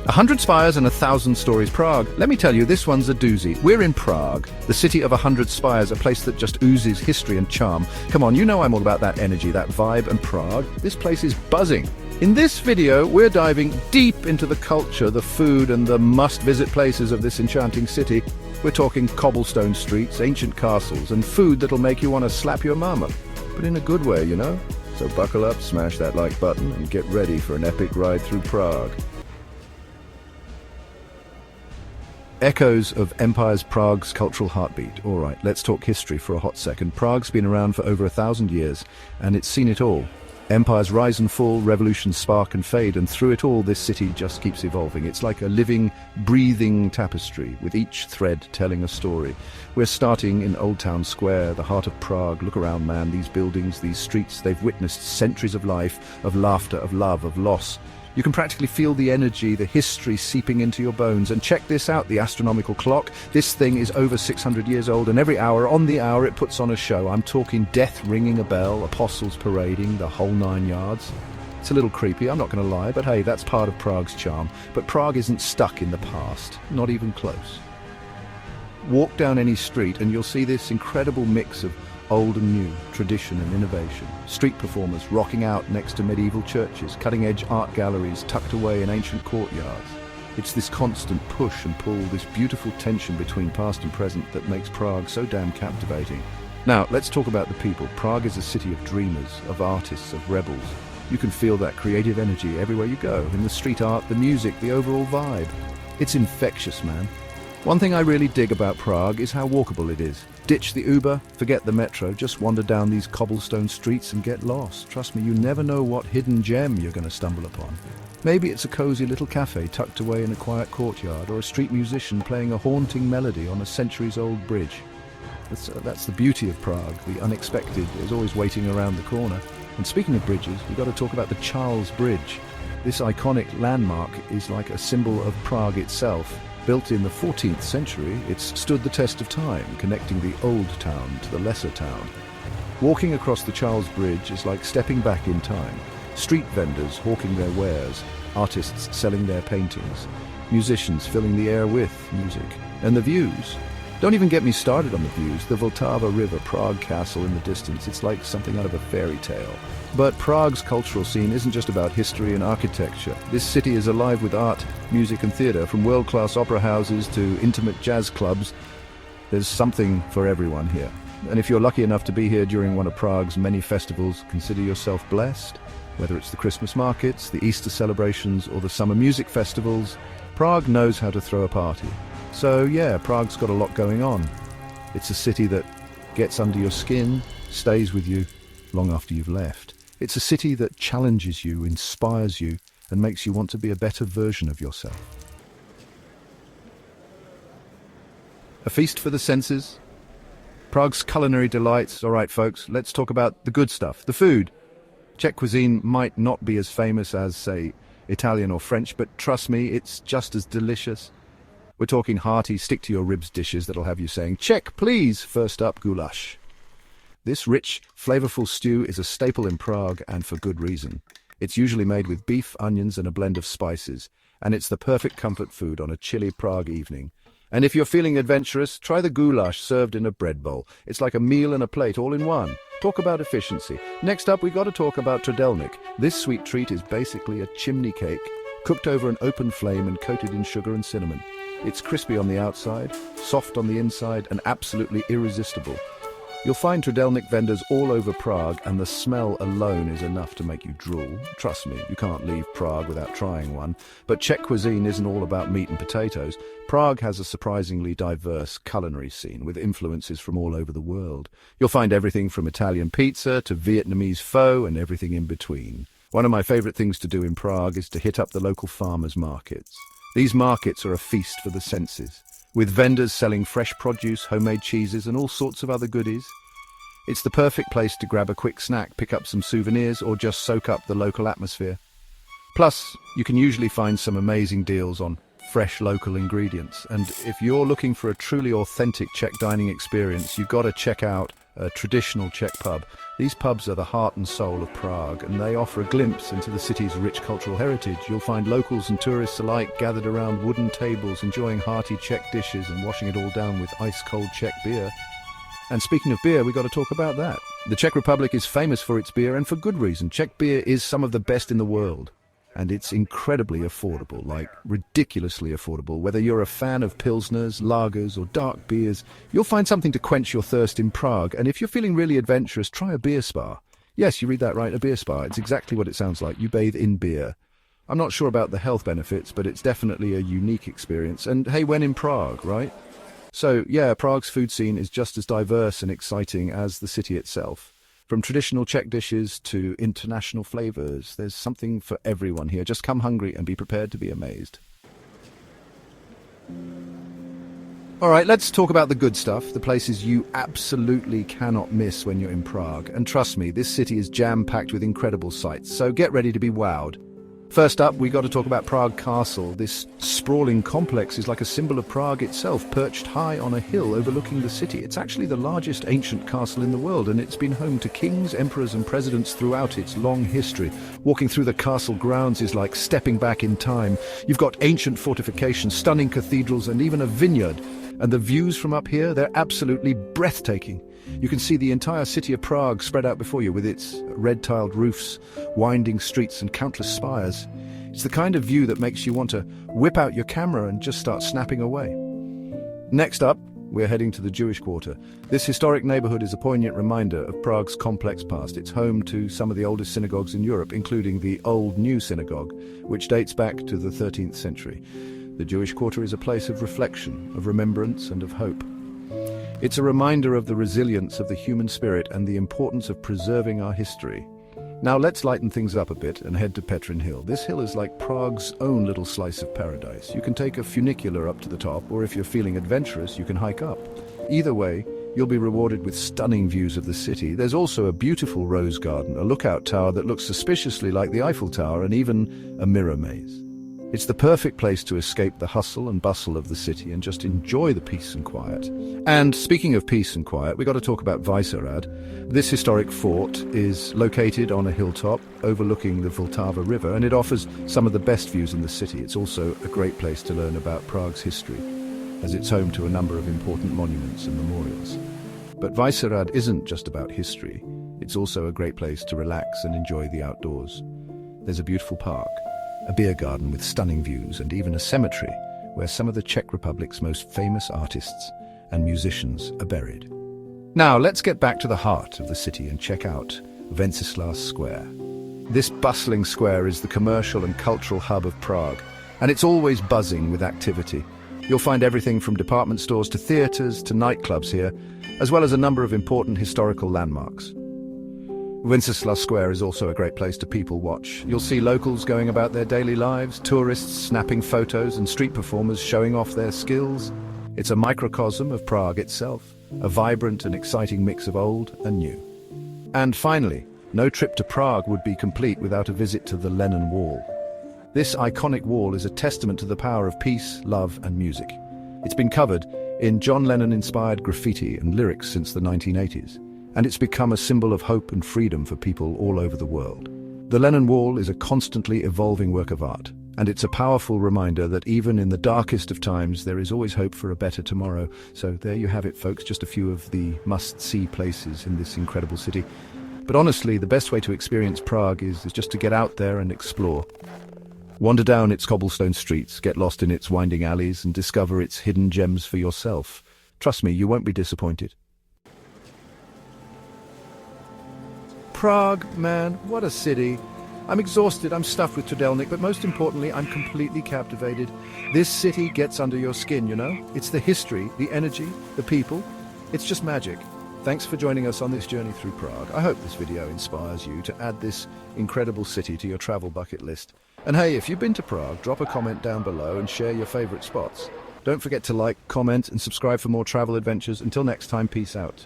100 spires and 1,000 stories Prague. Let me tell you, this one's a doozy. We're in Prague, the city of 100 spires, a place that just oozes history and charm. Come on, you know I'm all about that energy, that vibe, and Prague. This place is buzzing. In this video, we're diving deep into the culture, the food, and the must-visit places of this enchanting city. We're talking cobblestone streets, ancient castles, and food that'll make you want to slap your mama. But in a good way, you know? So buckle up, smash that like button, and get ready for an epic ride through Prague. Echoes of Empire's Prague's cultural heartbeat. All right, let's talk history for a hot second. Prague's been around for over 1,000 years, and it's seen it all. Empires rise and fall, revolutions spark and fade, and through it all, this city just keeps evolving. It's like a living, breathing tapestry, with each thread telling a story. We're starting in Old Town Square, the heart of Prague. Look around, man. These buildings, these streets, they've witnessed centuries of life, of laughter, of love, of loss. You can practically feel the energy, the history seeping into your bones. And check this out, the astronomical clock. This thing is over 600 years old, and every hour, on the hour, it puts on a show. I'm talking death ringing a bell, apostles parading, the whole 9 yards. It's a little creepy, I'm not going to lie, but hey, that's part of Prague's charm. But Prague isn't stuck in the past, not even close. Walk down any street and you'll see this incredible mix of old and new, tradition and innovation. Street performers rocking out next to medieval churches, cutting-edge art galleries tucked away in ancient courtyards. It's this constant push and pull, this beautiful tension between past and present that makes Prague so damn captivating. Now, let's talk about the people. Prague is a city of dreamers, of artists, of rebels. You can feel that creative energy everywhere you go, in the street art, the music, the overall vibe. It's infectious, man. One thing I really dig about Prague is how walkable it is. Ditch the Uber, forget the metro, just wander down these cobblestone streets and get lost. Trust me, you never know what hidden gem you're going to stumble upon. Maybe it's a cozy little cafe tucked away in a quiet courtyard, or a street musician playing a haunting melody on a centuries-old bridge. That's the beauty of Prague. The unexpected is always waiting around the corner. And speaking of bridges, we've got to talk about the Charles Bridge. This iconic landmark is like a symbol of Prague itself. Built in the 14th century, it's stood the test of time, connecting the old town to the lesser town. Walking across the Charles Bridge is like stepping back in time. Street vendors hawking their wares, artists selling their paintings, musicians filling the air with music. And the views. Don't even get me started on the views. The Vltava River, Prague Castle in the distance, it's like something out of a fairy tale. But Prague's cultural scene isn't just about history and architecture. This city is alive with art, music and theatre, from world-class opera houses to intimate jazz clubs. There's something for everyone here. And if you're lucky enough to be here during one of Prague's many festivals, consider yourself blessed. Whether it's the Christmas markets, the Easter celebrations, or the summer music festivals, Prague knows how to throw a party. So yeah, Prague's got a lot going on. It's a city that gets under your skin, stays with you long after you've left. It's a city that challenges you, inspires you, and makes you want to be a better version of yourself. A feast for the senses. Prague's culinary delights. All right, folks, let's talk about the good stuff, the food. Czech cuisine might not be as famous as, say, Italian or French, but trust me, it's just as delicious. We're talking hearty, stick-to-your-ribs dishes that'll have you saying, "Czech, please!" First up, goulash. This rich, flavorful stew is a staple in Prague, and for good reason. It's usually made with beef, onions, and a blend of spices, and it's the perfect comfort food on a chilly Prague evening. And if you're feeling adventurous, try the goulash served in a bread bowl. It's like a meal and a plate all in one. Talk about efficiency. Next up, we've got to talk about trdelník. This sweet treat is basically a chimney cake, cooked over an open flame and coated in sugar and cinnamon. It's crispy on the outside, soft on the inside, and absolutely irresistible. You'll find trdelník vendors all over Prague, and the smell alone is enough to make you drool. Trust me, you can't leave Prague without trying one. But Czech cuisine isn't all about meat and potatoes. Prague has a surprisingly diverse culinary scene, with influences from all over the world. You'll find everything from Italian pizza to Vietnamese pho and everything in between. One of my favorite things to do in Prague is to hit up the local farmers' markets. These markets are a feast for the senses, with vendors selling fresh produce, homemade cheeses, and all sorts of other goodies. It's the perfect place to grab a quick snack, pick up some souvenirs, or just soak up the local atmosphere. Plus, you can usually find some amazing deals on fresh local ingredients. And if you're looking for a truly authentic Czech dining experience, you've got to check out a traditional Czech pub. These pubs are the heart and soul of Prague, and they offer a glimpse into the city's rich cultural heritage. You'll find locals and tourists alike gathered around wooden tables, enjoying hearty Czech dishes and washing it all down with ice-cold Czech beer. And speaking of beer, we've got to talk about that. The Czech Republic is famous for its beer, and for good reason. Czech beer is some of the best in the world. And it's incredibly affordable, like ridiculously affordable. Whether you're a fan of Pilsners, lagers or dark beers, you'll find something to quench your thirst in Prague. And if you're feeling really adventurous, try a beer spa. Yes, you read that right, a beer spa. It's exactly what it sounds like. You bathe in beer. I'm not sure about the health benefits, but it's definitely a unique experience. And hey, when in Prague, right? So yeah, Prague's food scene is just as diverse and exciting as the city itself. From traditional Czech dishes to international flavors, there's something for everyone here. Just come hungry and be prepared to be amazed. All right, let's talk about the good stuff, the places you absolutely cannot miss when you're in Prague. And trust me, this city is jam-packed with incredible sights, so get ready to be wowed. First up, we got to talk about Prague Castle. This sprawling complex is like a symbol of Prague itself, perched high on a hill overlooking the city. It's actually the largest ancient castle in the world, and it's been home to kings, emperors and presidents throughout its long history. Walking through the castle grounds is like stepping back in time. You've got ancient fortifications, stunning cathedrals and even a vineyard. And the views from up here, they're absolutely breathtaking. You can see the entire city of Prague spread out before you with its red-tiled roofs, winding streets and countless spires. It's the kind of view that makes you want to whip out your camera and just start snapping away. Next up, we're heading to the Jewish Quarter. This historic neighborhood is a poignant reminder of Prague's complex past. It's home to some of the oldest synagogues in Europe, including the Old New Synagogue, which dates back to the 13th century. The Jewish Quarter is a place of reflection, of remembrance and of hope. It's a reminder of the resilience of the human spirit and the importance of preserving our history. Now let's lighten things up a bit and head to Petrin Hill. This hill is like Prague's own little slice of paradise. You can take a funicular up to the top, or if you're feeling adventurous, you can hike up. Either way, you'll be rewarded with stunning views of the city. There's also a beautiful rose garden, a lookout tower that looks suspiciously like the Eiffel Tower, and even a mirror maze. It's the perfect place to escape the hustle and bustle of the city and just enjoy the peace and quiet. And speaking of peace and quiet, we've got to talk about Vyšehrad. This historic fort is located on a hilltop overlooking the Vltava River, and it offers some of the best views in the city. It's also a great place to learn about Prague's history, as it's home to a number of important monuments and memorials. But Vyšehrad isn't just about history. It's also a great place to relax and enjoy the outdoors. There's a beautiful park, a beer garden with stunning views, and even a cemetery where some of the Czech Republic's most famous artists and musicians are buried. Now let's get back to the heart of the city and check out Wenceslas Square. This bustling square is the commercial and cultural hub of Prague, and it's always buzzing with activity. You'll find everything from department stores to theatres to nightclubs here, as well as a number of important historical landmarks. Wenceslas Square is also a great place to people watch. You'll see locals going about their daily lives, tourists snapping photos, and street performers showing off their skills. It's a microcosm of Prague itself, a vibrant and exciting mix of old and new. And finally, no trip to Prague would be complete without a visit to the Lenin Wall. This iconic wall is a testament to the power of peace, love, and music. It's been covered in John Lennon-inspired graffiti and lyrics since the 1980s. And it's become a symbol of hope and freedom for people all over the world. The Lenin Wall is a constantly evolving work of art, and it's a powerful reminder that even in the darkest of times, there is always hope for a better tomorrow. So there you have it, folks, just a few of the must-see places in this incredible city. But honestly, the best way to experience Prague is just to get out there and explore. Wander down its cobblestone streets, get lost in its winding alleys, and discover its hidden gems for yourself. Trust me, you won't be disappointed. Prague, man, what a city. I'm exhausted, I'm stuffed with trdelník, but most importantly, I'm completely captivated. This city gets under your skin, you know? It's the history, the energy, the people. It's just magic. Thanks for joining us on this journey through Prague. I hope this video inspires you to add this incredible city to your travel bucket list. And hey, if you've been to Prague, drop a comment down below and share your favorite spots. Don't forget to like, comment, and subscribe for more travel adventures. Until next time, peace out.